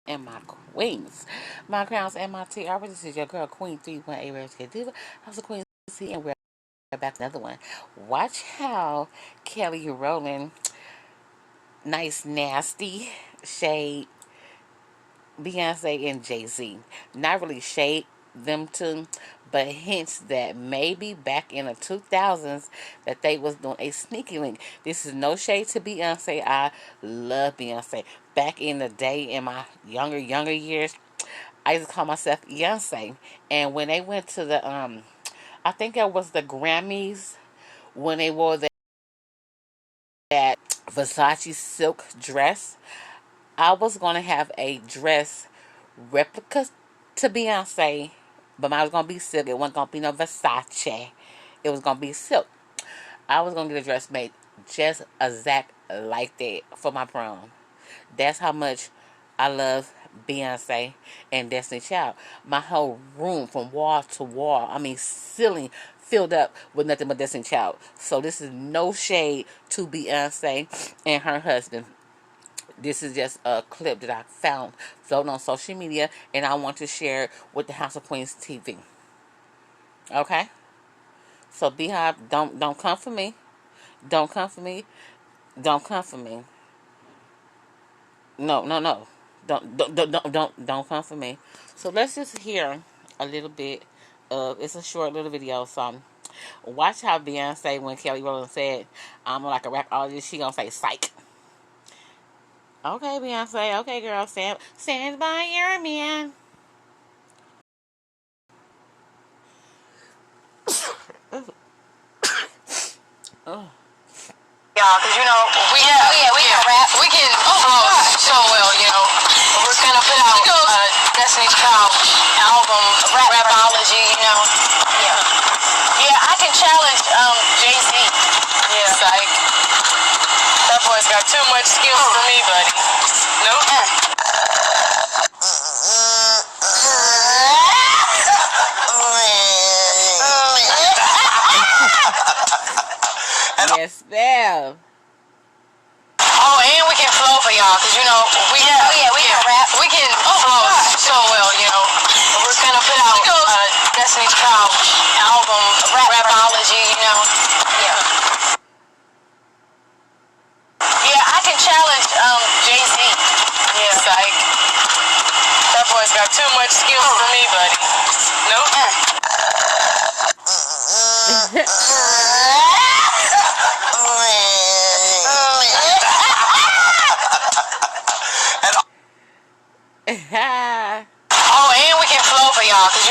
And my queens, my crowns and my tiaras. This is your girl Queen 318 Rare Diva. House of Queens C, and we're back to another one. Watch how Kelly Rowland, nice nasty shade Beyonce and Jay-Z. Not really shade them two, but hints that maybe back in the 2000s that they was doing a sneaky link. This is no shade to Beyonce. I love Beyonce. Back in the day, in my younger years, I used to call myself Beyonce. And when they went to the I think it was the Grammys, when they wore that Versace silk dress, I was gonna have a dress replica to Beyonce, but mine was gonna be silk. It wasn't gonna be no Versace. It was gonna be silk. I was gonna get a dress made just exact like that for my prom. That's how much I love Beyonce and Destiny Child. My whole room, from wall to wall, I mean ceiling, filled up with nothing but Destiny Child. So this is no shade to Beyonce and her husband. This is just a clip that I found floating on social media, and I want to share it with the House of Queens TV. Okay? So Beehive, don't come for me. Don't come for me. Don't come for me. No. Don't come for me. So let's just hear a little bit of. It's a short little video. So watch how Beyonce, when Kelly Rowland said, "I'm like a rap artist," she gonna say "psych." Okay, Beyonce. Okay, girl. Stand by your man. Oh. Y'all, because we can rap, we can flow so well, We're gonna put out Destiny's Child album, rapology. Yeah, I can challenge Jay-Z. Yeah, like that boy's got too much skills for me, buddy. Nope. Yes, ma'am. Oh, and we can flow for y'all, because we can rap, we can flow so well, We're gonna put out Destiny's Child album, rapology. Yeah, I can challenge Jay-Z. Yeah, like that boy's got too much skills for me, buddy. Nope. Oh, and we can flow for y'all, because